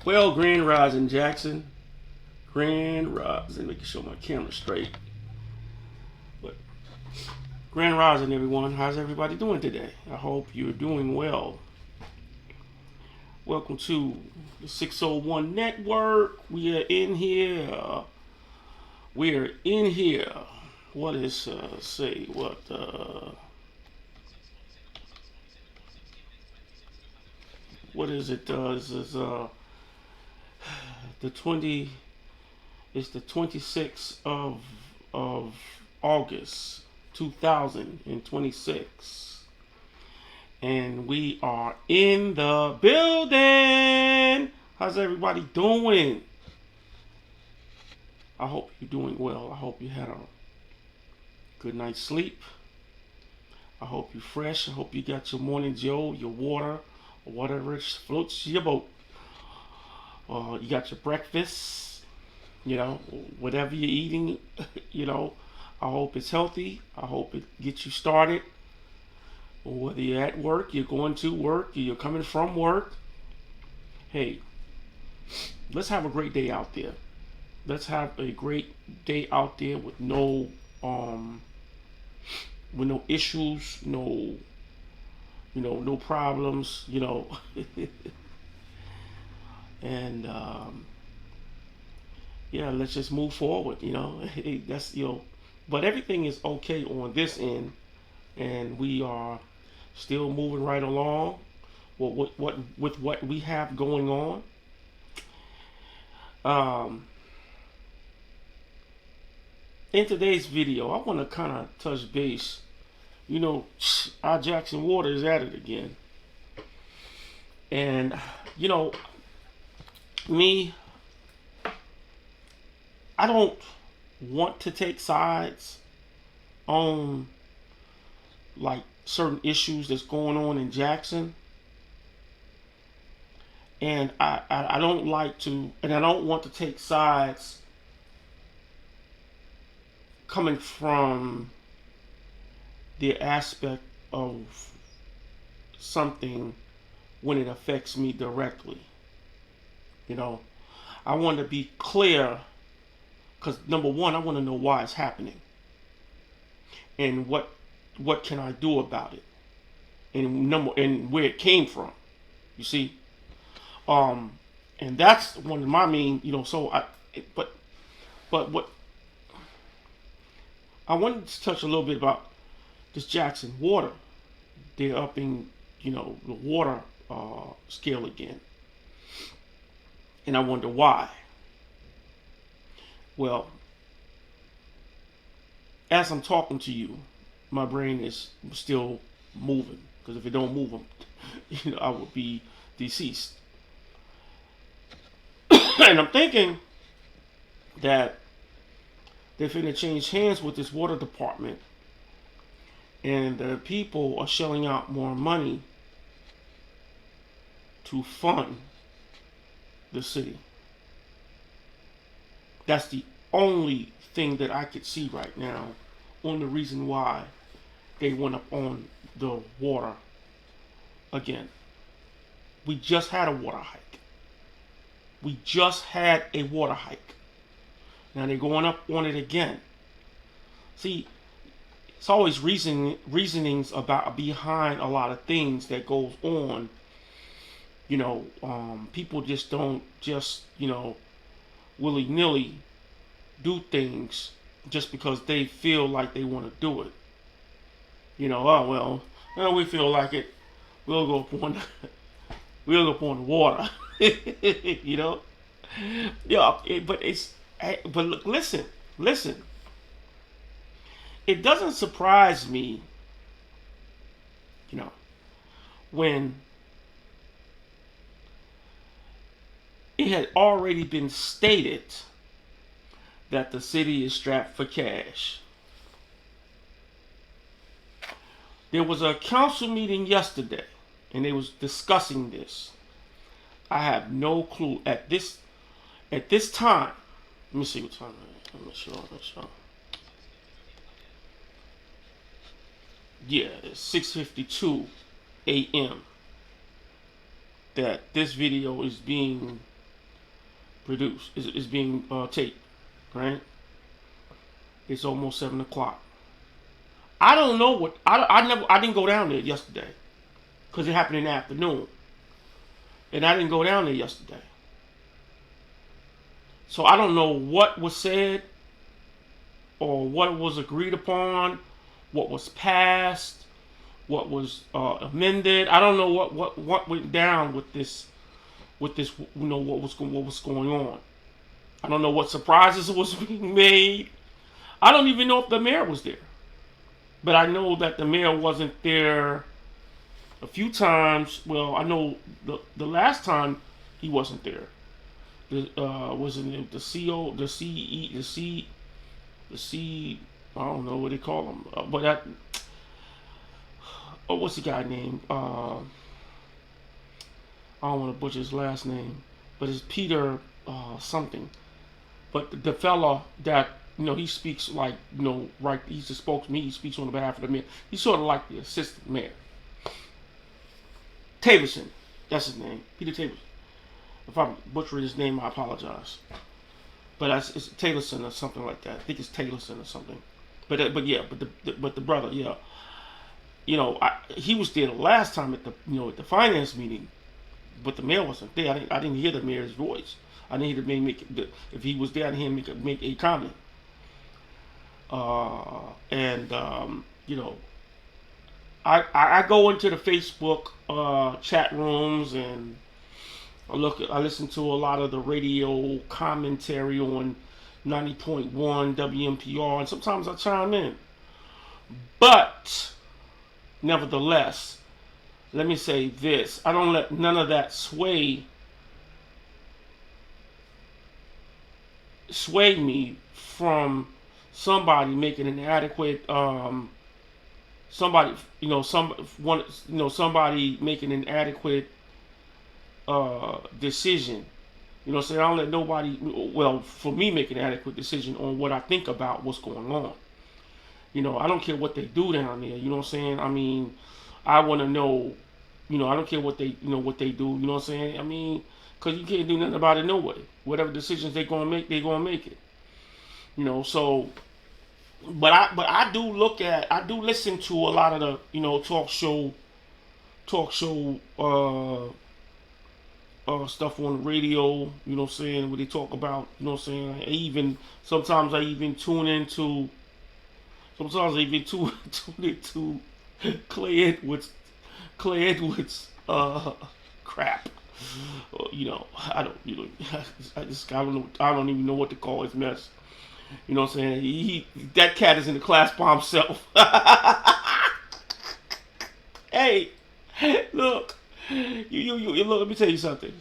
Well, Grand Rising Jackson. Grand Rising. Making sure my camera's straight. But Grand Rising, everyone. How's everybody doing today? I hope you're doing well. Welcome to the 601 Network. We are in here. We're in here. What is say what? What is it? This is the 20. It's the 26th of August 2026, and we are in the building. How's everybody doing? I hope you're doing well. I hope you had a good night's sleep. I hope you're fresh. I hope you got your morning joe, your water, or whatever floats your boat. You got your breakfast. Whatever you're eating, I hope it's healthy. I hope it gets you started. Whether you're at work, you're going to work, or you're coming from work. Hey, let's have a great day out there. Let's have a great day out there with no issues, no problems, and yeah, let's just move forward. That's but everything is okay on this end, and we are still moving right along. With what we have going on. In today's video, I want to kind of touch base. Our Jackson Water is at it again, and me. I don't want to take sides on like certain issues that's going on in Jackson. And I don't like to, and I don't want to take sides coming from the aspect of something when it affects me directly. I want to be clear. Because number one, I want to know why it's happening, and what can I do about it, and where it came from. You see, and that's one of my main. But what I wanted to touch a little bit about this Jackson Water. They're upping, the water scale again, and I wonder why. Well, as I'm talking to you, my brain is still moving. Because if it don't move, I would be deceased. And I'm thinking that they're finna change hands with this water department. And the people are shelling out more money to fund the city. That's the only thing that I could see right now on the reason why they went up on the water again. We just had a water hike. Now they're going up on it again. See, it's always reasonings about behind a lot of things that goes on. People just don't willy-nilly do things just because they feel like they want to do it. We feel like it. We'll go up on the water. Yeah. But look, listen. It doesn't surprise me, when it had already been stated that the city is strapped for cash. There was a council meeting yesterday, and they was discussing this. I have no clue at this time. Let me see what time it is. I'm not sure. Yeah, it's 6:52 a.m. that this video is being produced. Is being taped, right? It's almost 7 o'clock. I don't know what I didn't go down there yesterday because it happened in the afternoon, and I didn't go down there yesterday. So I don't know what was said or what was agreed upon, what was passed, what was amended. I don't know what went down with this what was going on. I don't know what surprises was being made. I don't even know if the mayor was there. But I know that the mayor wasn't there a few times. Well, I know the last time he wasn't there. Wasn't it the CO, the CE, the C? I don't know what they call him. But that. Oh, what's the guy name? I don't want to butcher his last name, but it's Peter something. But the fella that he speaks like right. He's the spokesman. He speaks on behalf of the mayor. He's sort of like the assistant mayor. Taverson, that's his name, Peter Taverson. If I'm butchering his name, I apologize. But it's Taylorson or something like that. I think it's Taylorson or something. But the brother, yeah. He was there the last time at the finance meeting, but the mayor wasn't there. I didn't hear the mayor's voice. I didn't hear the mayor if he was there. I didn't hear him make a comment. I go into the Facebook chat rooms and I listen to a lot of the radio commentary on 90.1 WMPR, and sometimes I chime in. But nevertheless, let me say this: I don't let none of that sway me from somebody making an adequate somebody making an adequate decision. So I don't let nobody, well, for me, make an adequate decision on what I think about what's going on. I don't care what they do down there. You know what I'm saying? I mean, I want to know. I don't care what they do. You know what I'm saying? I mean, because you can't do nothing about it no way. Whatever decisions they're gonna make, they're gonna make it. So. But I do listen to a lot of the talk show stuff on the radio, what I'm saying, where they talk about, what I'm saying. Sometimes I even tune into Clay Edwards crap. I don't even know what to call his mess. You know what I'm saying? That cat is in the class by himself. Hey, look. You look, let me tell you something.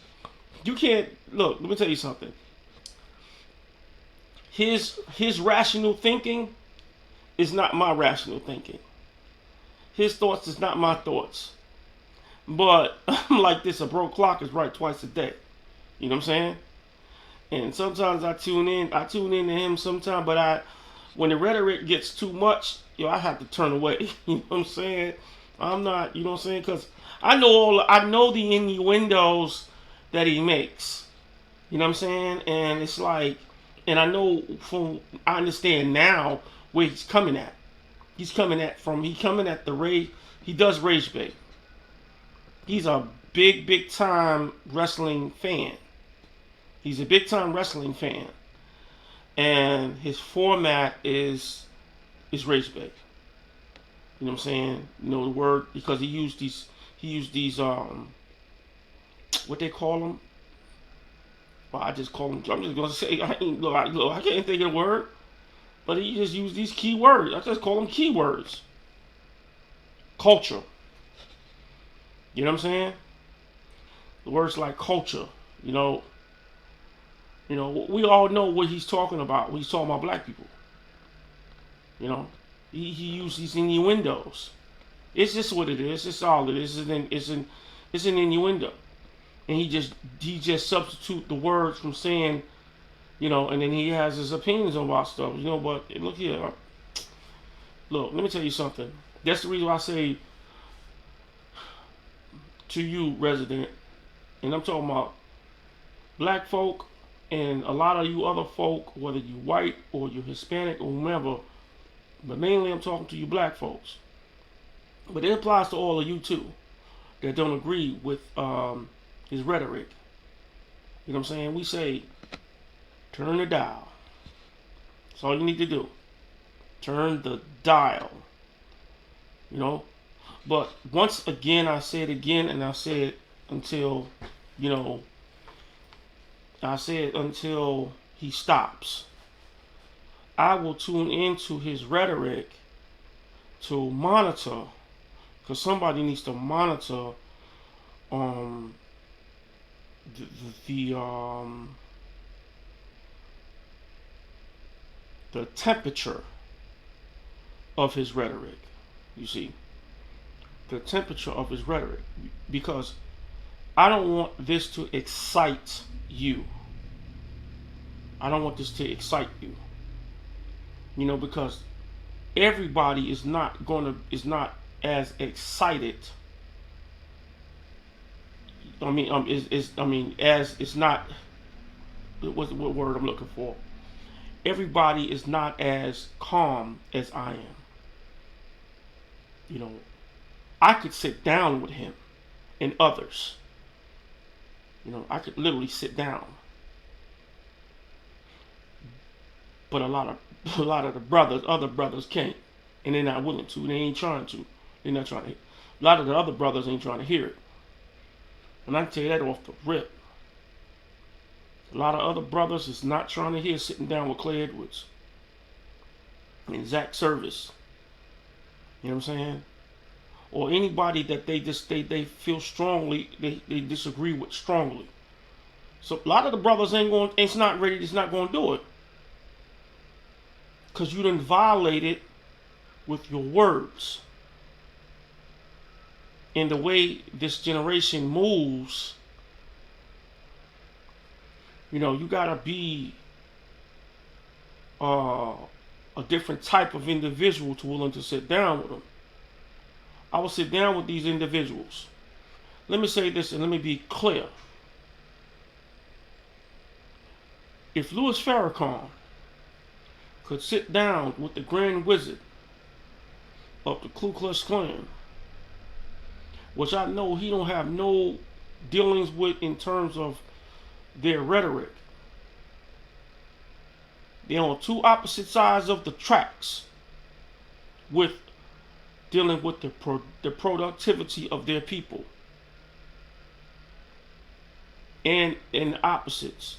You can't look, let me tell you something. His rational thinking is not my rational thinking. His thoughts is not my thoughts. But I'm like this, a broke clock is right twice a day. You know what I'm saying? And sometimes I tune in to him sometimes, but when the rhetoric gets too much, I have to turn away. You know what I'm saying? I'm not, you know what I'm saying? Because I know the innuendos that he makes. You know what I'm saying? And it's like, and I understand now where he's coming at. He's coming at the rage. He does rage bait. He's a big time wrestling fan. He's a big time wrestling fan, and his format is rage bait. You know what I'm saying? The word, because he used these what they call them. Well, I just call them. I'm just gonna say I can't think of the word, but he just used these key words. I just call them keywords. Culture. You know what I'm saying? The words like culture. We all know what he's talking about when he's talking about black people. He used these innuendos. It's just what it is. It's all it is. It's an innuendo, and he just substitute the words from saying, and then he has his opinions about stuff. But look here. Look, let me tell you something. That's the reason why I say to you, resident, and I'm talking about black folk And a lot of you other folk, whether you white or you Hispanic or whomever, but mainly I'm talking to you black folks. But it applies to all of you too that don't agree with his rhetoric. You know what I'm saying? We say, turn the dial. That's all you need to do. Turn the dial. You know? But once again, I say it again, and I say it until, you know, I say it until he stops. I will tune into his rhetoric to monitor, because somebody needs to monitor um, the temperature of his rhetoric. You see, the temperature of his rhetoric, because I don't want this to excite you. I don't want this to excite you. You know, because everybody is not as excited. As it's not. What word I'm looking for? Everybody is not as calm as I am. You know, I could sit down with him and others. You know, I could literally sit down. But a lot of the brothers, other brothers can't, and they're not willing to. They ain't trying to. They're not trying to. A lot of the other brothers ain't trying to hear it. And I can tell you that off the rip. A lot of other brothers is not trying to hear sitting down with Clay Edwards and Zach Service. You know what I'm saying? Or anybody that they feel strongly they disagree with strongly. So a lot of the brothers it's not going to do it. Because you done violated with your words. And the way this generation moves, you know, you gotta be a different type of individual to willing to sit down with them. I will sit down with these individuals. Let me say this and let me be clear. If Louis Farrakhan could sit down with the Grand Wizard of the Ku Klux Klan, which I know he don't have no dealings with in terms of their rhetoric. They're on two opposite sides of the tracks with dealing with the productivity of their people. And the opposites.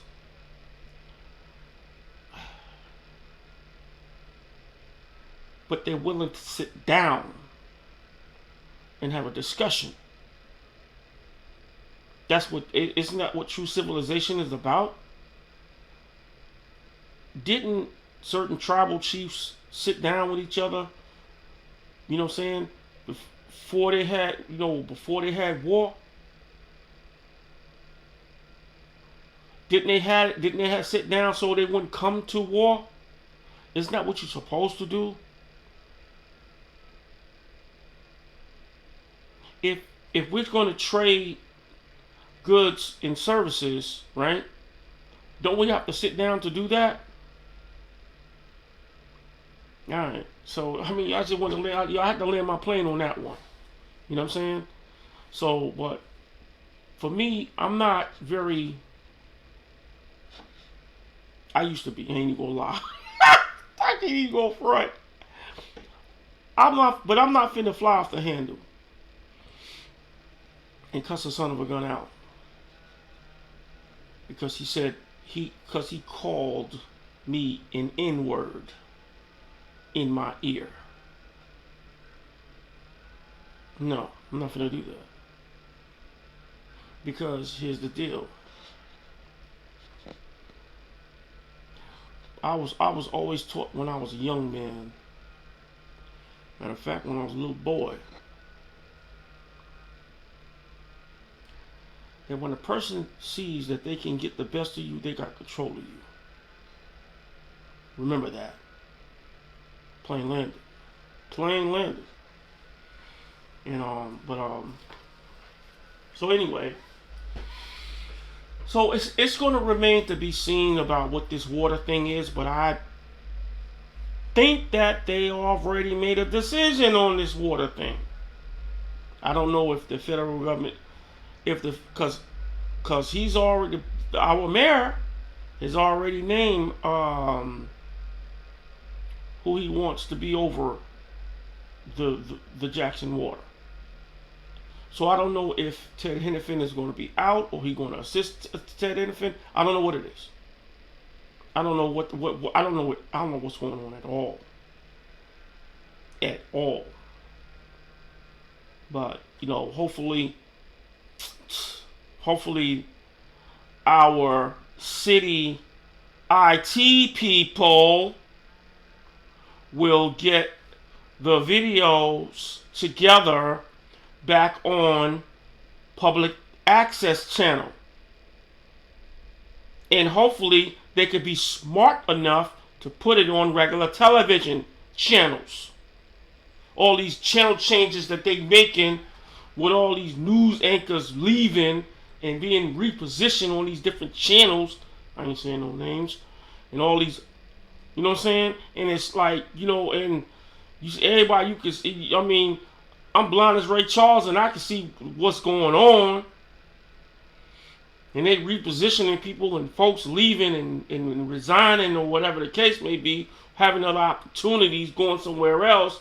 But they're willing to sit down and have a discussion. Isn't that what true civilization is about? Didn't certain tribal chiefs sit down with each other, you know what I'm saying, before they had war? Didn't they have sit down so they wouldn't come to war? Isn't that what you're supposed to do? If we're going to trade goods and services, right? Don't we have to sit down to do that? All right. So I mean, I just want to I had to land my plane on that one. You know what I'm saying? So, but for me, I'm not very. I used to be. I ain't even gonna lie. I can't even go front. I'm not finna fly off the handle and cuss the son of a gun out because he called me an N-word in my ear. No, I'm not gonna do that. Because here's the deal. I was always taught when I was a young man. Matter of fact, when I was a little boy, that when a person sees that they can get the best of you, they got control of you. Remember that. Plain landed. Plain landed. And so anyway, So it's going to remain to be seen about what this water thing is, but I think that they already made a decision on this water thing. I don't know if the federal government, if the because he's already, our mayor has already named who he wants to be over the Jackson water. So I don't know if Ted Hennepin is going to be out or he's going to assist Ted Hennepin. I don't know what it is. I don't know what I don't know what's going on at all. At all. But hopefully our city IT people will get the videos together back on public access channel. And hopefully they could be smart enough to put it on regular television channels. All these channel changes that they making with all these news anchors leaving and being repositioned on these different channels. I ain't saying no names. And all these, you know what I'm saying? And it's like, and everybody, you can see, I'm blind as Ray Charles and I can see what's going on. And they repositioning people and folks leaving and resigning or whatever the case may be, having other opportunities, going somewhere else.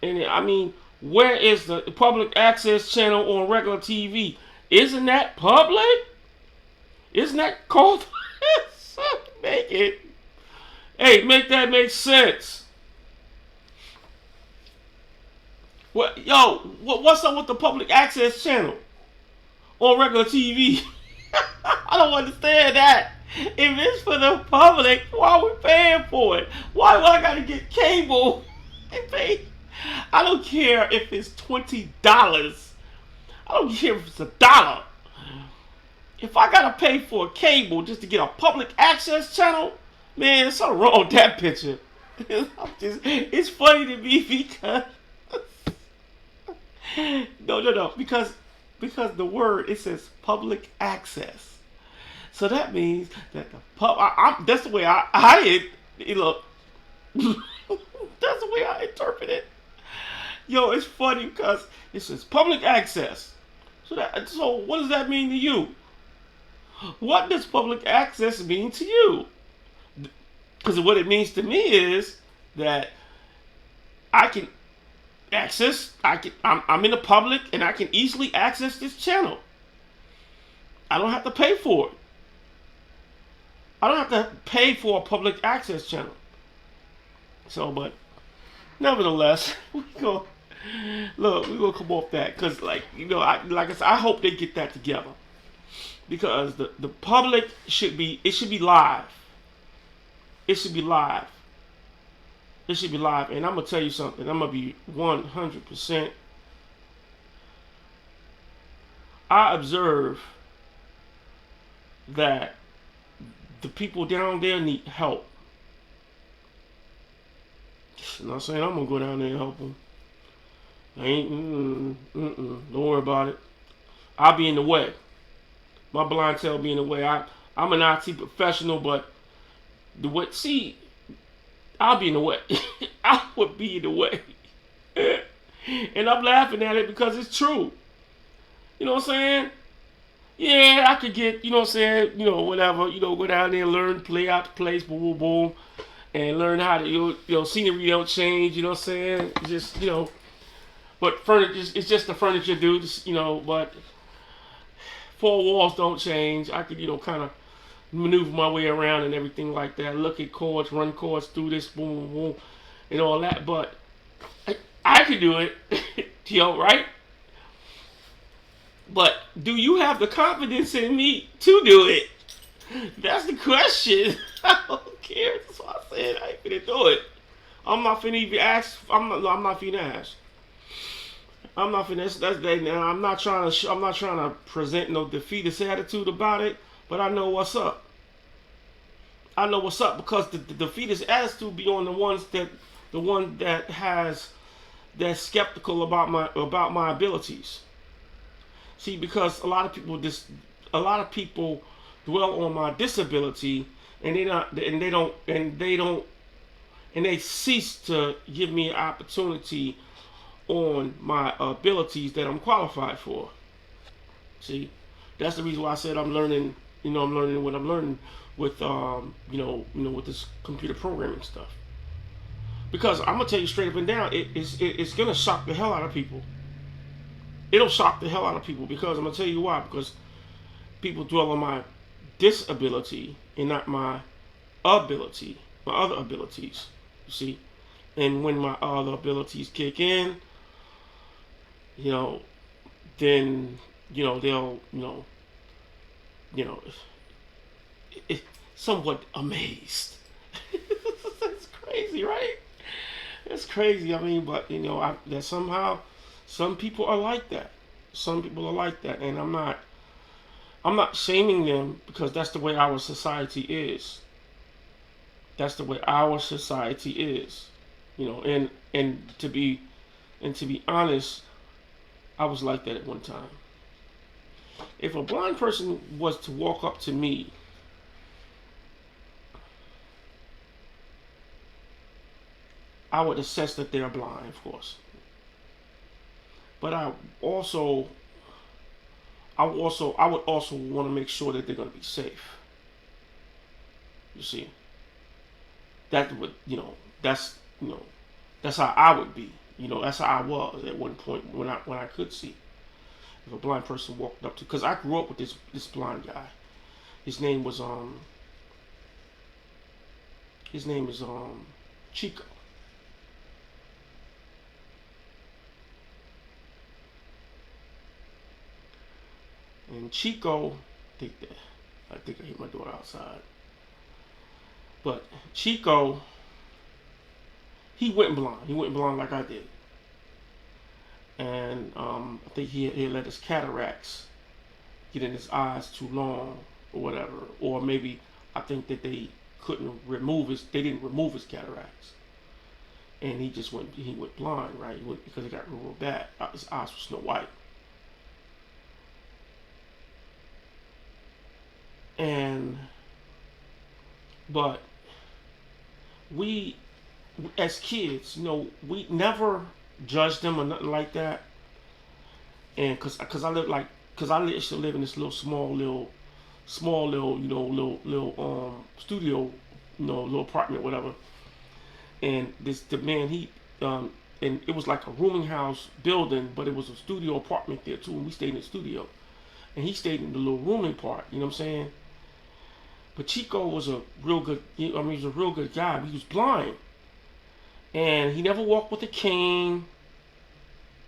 And where is the public access channel on regular TV? Isn't that public? Isn't that called? Make that make sense. What's up with the public access channel on regular TV? I don't understand that. If it's for the public, why are we paying for it? Why do I gotta get cable and pay? I don't care if it's $20. I don't care if it's $1. If I gotta pay for a cable just to get a public access channel, man, there's something wrong with that picture. It's funny to me because no, because the word, it says public access, so that means that the that's the way I look. That's the way I interpret it. It's funny because it says public access. So what does that mean to you? What does public access mean to you? Because what it means to me is that I can access. I'm in the public and I can easily access this channel. I don't have to pay for it. I don't have to pay for a public access channel. So, but nevertheless, we're gonna come off that because, like I said, I hope they get that together because the public should be live. It should be live. It should be live, and I'm gonna tell you something. I'm gonna be 100%. I observe that the people down there need help. I'm not saying I'm gonna go down there and help them. I ain't. Don't worry about it. I'll be in the way. My blind tail be in the way. I'm an IT professional, but the way. See, I'll be in the way. I would be in the way. And I'm laughing at it because it's true. You know what I'm saying? Yeah, I could get, you know what I'm saying, whatever, go down there and learn, play out the place, boom, boom, boom, and learn how to, scenery don't change, you know what I'm saying? Just, but furniture, it's just the furniture, dude, but four walls don't change. I could, kind of maneuver my way around and everything like that, look at chords, run chords through this, boom, boom, boom, and all that, but I could do it, right? But do you have the confidence in me to do it? That's the question. I don't care. That's why I said I ain't finna do it. I'm not finna even ask. I'm not finna ask. I'm not finna. That's that. Now I'm not trying to present no defeatist attitude about it. But I know what's up. I know what's up because the defeatist attitude be on the one that's skeptical about my abilities. See, because a lot of people dwell on my disability, and they cease to give me an opportunity on my abilities that I'm qualified for. See, that's the reason why I said I'm learning. I'm learning what I'm learning with with this computer programming stuff. Because I'm gonna tell you straight up and down, it's gonna shock the hell out of people. It'll shock the hell out of people because I'm gonna tell you why. Because people dwell on my disability and not my ability, my other abilities. You see, and when my other abilities kick in, then they'll somewhat amazed. That's crazy, right? It's crazy. I mean, but that somehow some people are like that. Some people are like that, and I'm not shaming them because that's the way our society is. That's the way our society is. And to be honest, I was like that at one time. If a blind person was to walk up to me I would assess that they're blind, of course. But I would also want to make sure that they're going to be safe. You see, that would that's how I would be. That's how I was at one point when I could see. If a blind person walked up to, because I grew up with this blind guy. His name is Chico. And Chico, I think I hit my daughter outside. But Chico, he went blind. He went blind like I did. And I think he let his cataracts get in his eyes too long or whatever. Or maybe I think that they didn't remove his cataracts. And he went blind, right? Because it got real bad. His eyes were snow white. But we, as kids, we never judged them or nothing like that. And cause I used to live in this small little studio, little apartment, whatever. And the man, and it was like a rooming house building, but it was a studio apartment there too. And we stayed in the studio, and he stayed in the little rooming part. You know what I'm saying? But Chico was a real good. He was a real good guy. He was blind, and he never walked with a cane.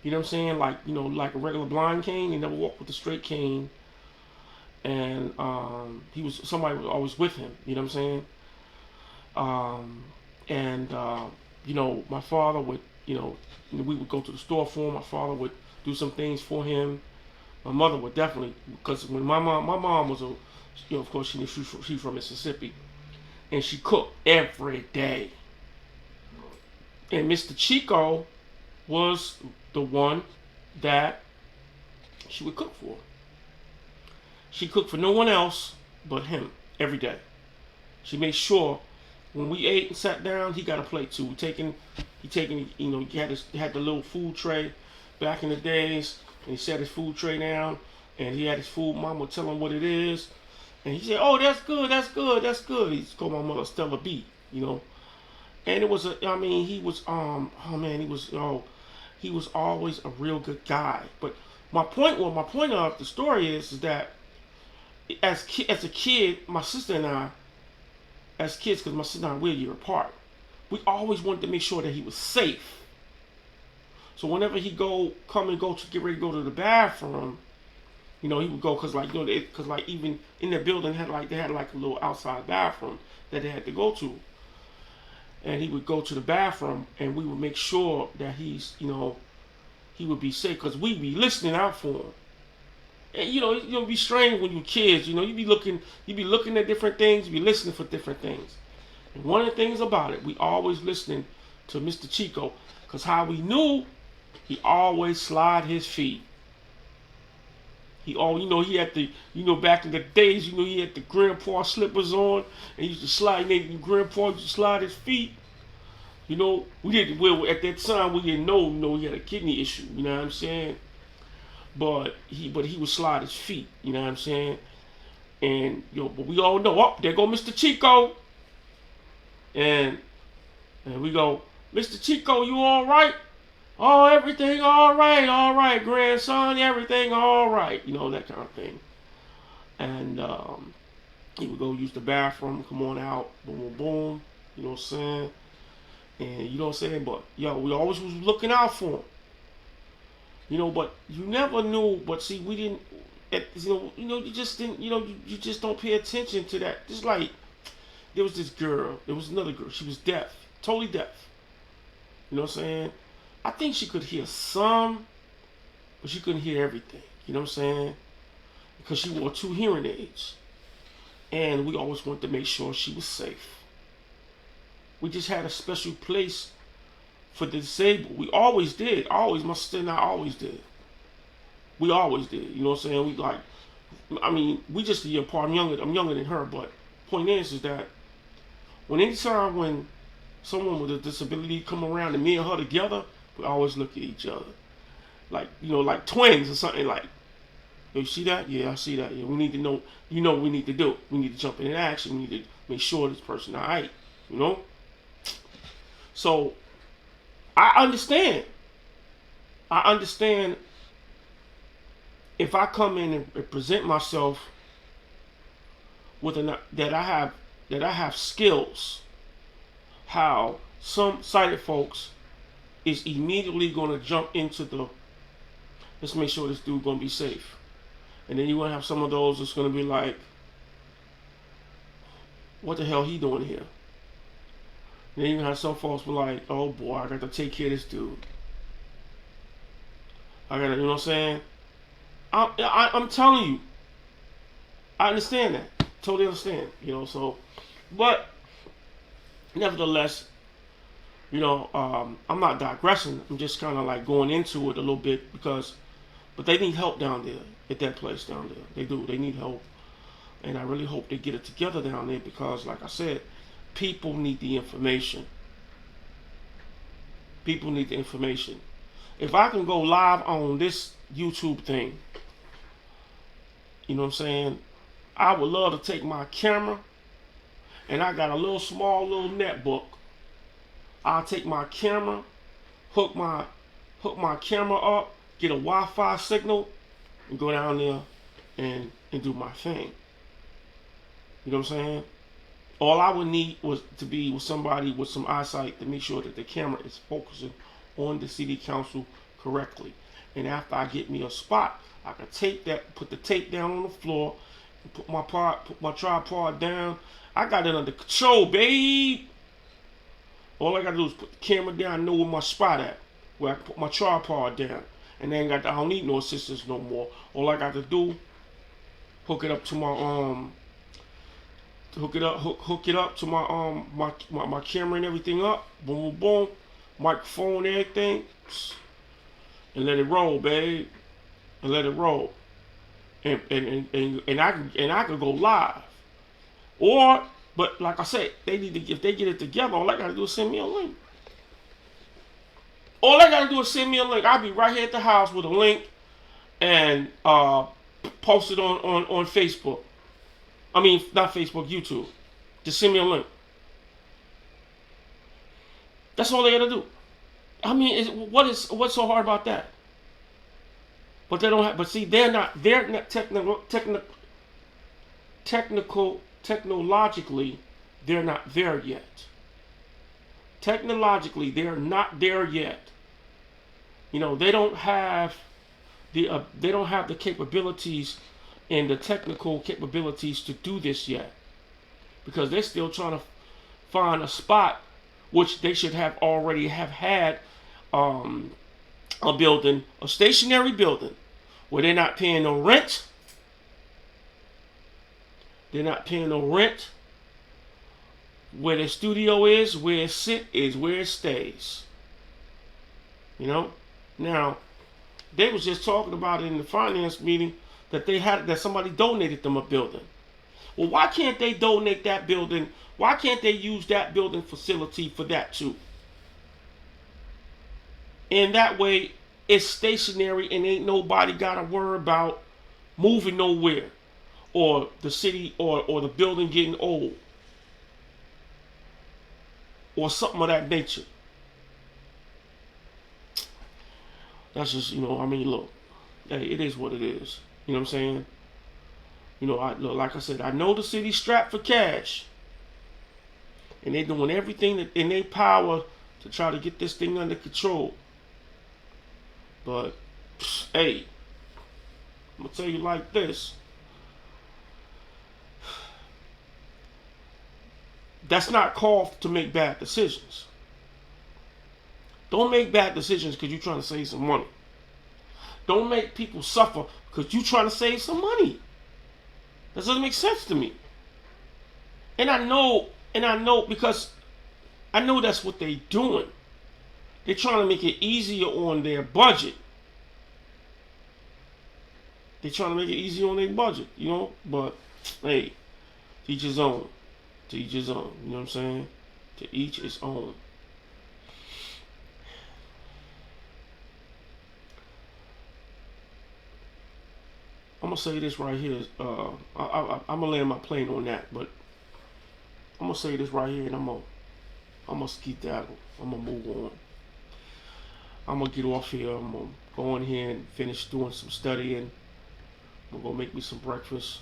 You know what I'm saying? Like a regular blind cane. He never walked with a straight cane. And somebody was always with him. You know what I'm saying? My father would, we would go to the store for him. My father would do some things for him. My mother would definitely, because when my mom was of course she's from Mississippi, and she cooked every day. And Mr. Chico was the one that she would cook for. She cooked for no one else but him every day. She made sure when we ate and sat down, he got a plate too. He had the little food tray back in the days, and he set his food tray down, and he had his food. Mom would tell him what it is, and he said, "Oh, that's good, that's good, that's good." He called my mother Stella B. And it was he was always a real good guy. But my point of the story is that as a kid, my sister and I, as kids, because my sister and I, we're a year apart, we always wanted to make sure that he was safe. So whenever he get ready to go to the bathroom, he would go because even in the building they had a little outside bathroom that they had to go to, and he would go to the bathroom, and we would make sure that he would be safe because we'd be listening out for him. And it'd be strange when you're kids. You'd be looking at different things, you'd be listening for different things. And one of the things about it, we always listening to Mr. Chico, because how we knew, he always slide his feet. He had the, back in the days, he had the grandpa slippers on, and he used to slide. Grandpa used to slide his feet. We didn't. Well, at that time, we didn't know. He had a kidney issue. You know what I'm saying? But he would slide his feet. You know what I'm saying? And but we all know. Oh, there go Mr. Chico, and we go, Mr. Chico, you all right? Oh, everything all right, grandson, everything all right. That kind of thing. And he would go use the bathroom, come on out, boom, boom, boom. You know what I'm saying? And you know what I'm saying? But we always was looking out for him. But you never knew. But see, we didn't. You just didn't. You just don't pay attention to that. Just like there was this girl. There was another girl. She was deaf, totally deaf. You know what I'm saying? I think she could hear some, but she couldn't hear everything. You know what I'm saying? Because she wore 2 hearing aids. And we always wanted to make sure she was safe. We just had a special place for the disabled. We always did. My sister and I always did. We always did. You know what I'm saying? We just a year apart. I'm younger than her, but point is that anytime when someone with a disability come around and me and her together, we always look at each other. Like twins or something. Like, you see that? Yeah, I see that. Yeah, we need to know, what we need to do. We need to jump in action. We need to make sure this person all right. So, I understand. If I come in and present myself with that I have skills, how some sighted folks is immediately going to jump into let's make sure this dude going to be safe. And then you're going to have some of those that's going to be like, what the hell he doing here? And then you're going to have some folks be like, oh boy, I got to take care of this dude. I got to, you know what I'm saying? I'm telling you, I understand that. Totally understand. So, but nevertheless, I'm not digressing. I'm just kind of like going into it a little bit but they need help down there at that place down there. They do. They need help. And I really hope they get it together down there because, like I said, people need the information. People need the information. If I can go live on this YouTube thing, you know what I'm saying? I would love to take my camera, and I got a small netbook. I'll take my camera, hook my camera up, get a Wi-Fi signal, and go down there and do my thing. You know what I'm saying? All I would need was to be with somebody with some eyesight to make sure that the camera is focusing on the city council correctly. And after I get me a spot, I can put the tape down on the floor, and put my tripod down. I got it under control, babe. All I gotta do is put the camera down, know where my spot at, where I can put my tripod down, and then I don't need no assistance no more. All I got to do, hook it up to my hook it up to my camera and everything up, boom, boom, boom, microphone, everything, and let it roll, babe, and let it roll, and I can go live, but like I said, if they get it together, all I gotta do is send me a link. All I gotta do is send me a link. I'll be right here at the house with a link and post it on Facebook. Not Facebook, YouTube. Just send me a link. That's all they gotta do. What's so hard about that? But they don't have. But see, they're not technologically, they're not there yet. Technologically, they're not there yet. They don't have the capabilities and the technical capabilities to do this yet, because they're still trying to find a spot, which they should have already had a building, a stationary building, where they're not paying no rent. They're not paying no rent. Where the studio is, where it sits, is where it stays. Now, they was just talking about it in the finance meeting, that somebody donated them a building. Well, why can't they donate that building? Why can't they use that building facility for that too? And that way, it's stationary and ain't nobody got to worry about moving nowhere or the city or the building getting old or something of that nature. That's just, I mean, look, hey, it is what it is. You know what I'm saying? Like I said, I know the city's strapped for cash, and they're doing everything that in their power to try to get this thing under control. But, hey, I'm gonna tell you like this. That's not called to make bad decisions. Don't make bad decisions because you're trying to save some money. Don't make people suffer because you're trying to save some money. That doesn't make sense to me. And I know because I know that's what they're doing. They're trying to make it easier on their budget. They're trying to make it easier on their budget, But, hey, to each his own. To each his own. You know what I'm saying? To each his own. I'm gonna say this right here. I'm gonna land my plane on that, but I'm gonna say this right here, and I'm gonna skedaddle. I'm gonna move on. I'm gonna get off here. I'm gonna go in here and finish doing some studying. I'm gonna make me some breakfast.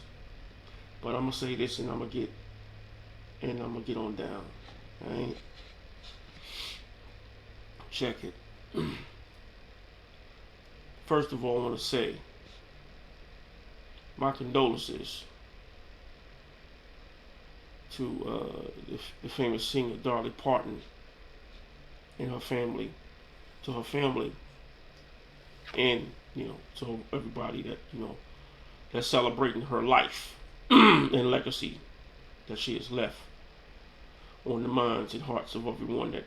But I'm gonna say this, and I'm gonna get on down. Alright? Check it. First of all, I want to say my condolences to the famous singer Dolly Parton and her family, to her family, and to everybody that that's celebrating her life and legacy that she has left on the minds and hearts of everyone that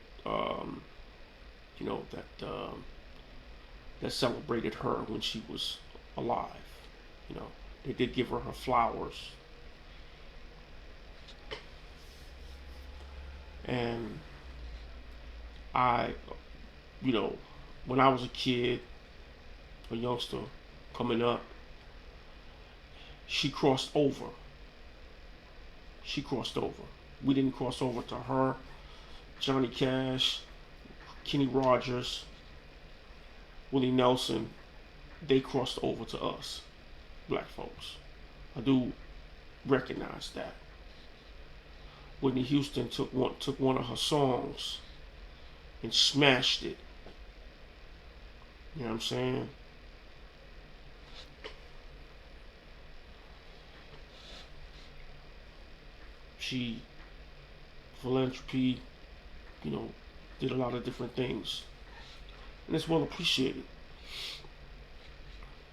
that celebrated her when she was alive. They did give her flowers. And I, when I was a kid, a youngster coming up, she crossed over. We didn't cross over to her. Johnny Cash, Kenny Rogers, Willie Nelson, they crossed over to us, black folks. I do recognize that. Whitney Houston took one of her songs and smashed it. You know what I'm saying? She, philanthropy, did a lot of different things. And it's well appreciated.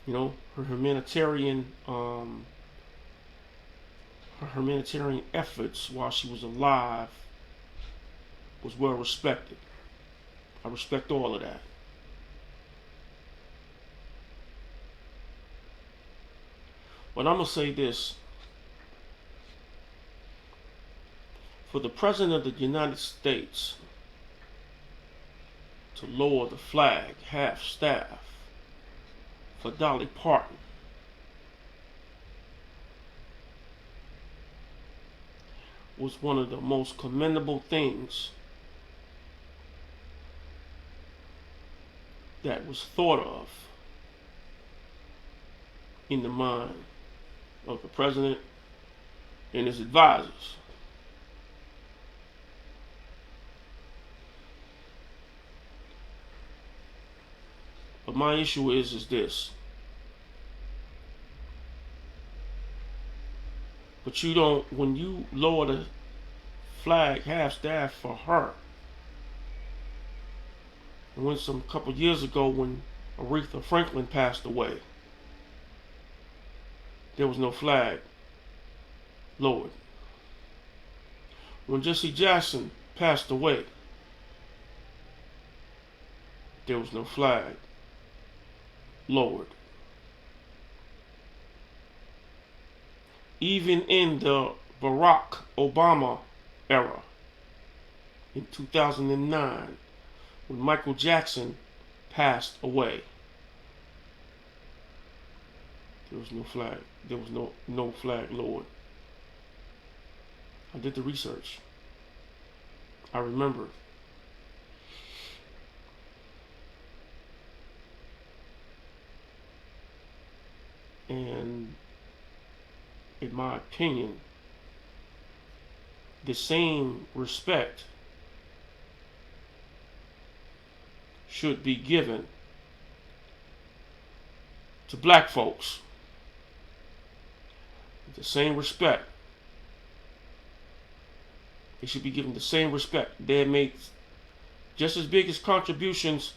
Her humanitarian efforts while she was alive was well respected. I respect all of that. But I'm going to say this. For the President of the United States to lower the flag half-staff for Dolly Parton was one of the most commendable things that was thought of in the mind of the President and his advisors. But my issue is this. But when you lower the flag half-staff for her, and when some couple years ago when Aretha Franklin passed away, there was no flag lowered. When Jesse Jackson passed away, there was no flag lowered. even in the Barack Obama era in 2009 when Michael Jackson passed away. There was no flag. There was no flag lowered. I did the research. I remember. And in my opinion, the same respect should be given to black folks. The same respect. They should be given the same respect. They have made just as big as contributions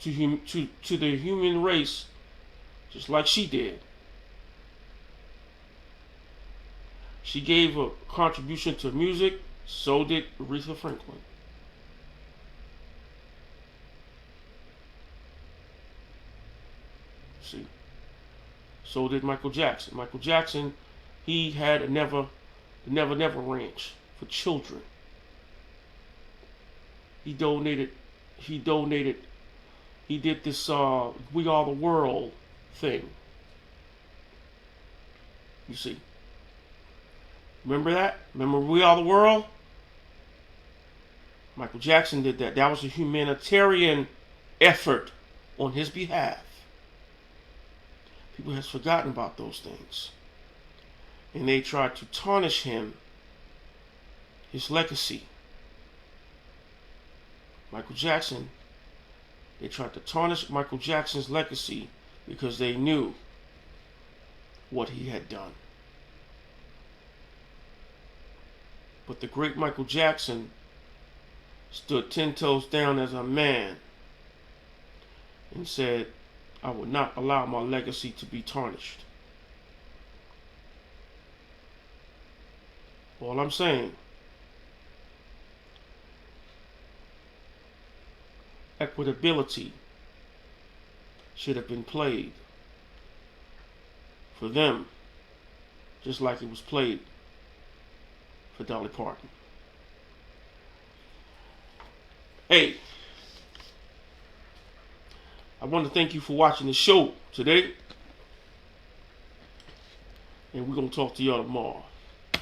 to the human race, just like she did. She gave a contribution to music, so did Aretha Franklin. See? So did Michael Jackson. Michael Jackson, he had a Never Ranch for children. He did this We Are the World thing. You see? Remember that? Remember We Are the World? Michael Jackson did that. That was a humanitarian effort on his behalf. People have forgotten about those things. And they tried to tarnish him, his legacy. Michael Jackson, they tried to tarnish Michael Jackson's legacy because they knew what he had done. But the great Michael Jackson stood 10 toes down as a man and said, I will not allow my legacy to be tarnished. All I'm saying, equitability should have been played for them just like it was played for Dolly Parton. Hey, I want to thank you for watching the show today, and we're going to talk to y'all tomorrow.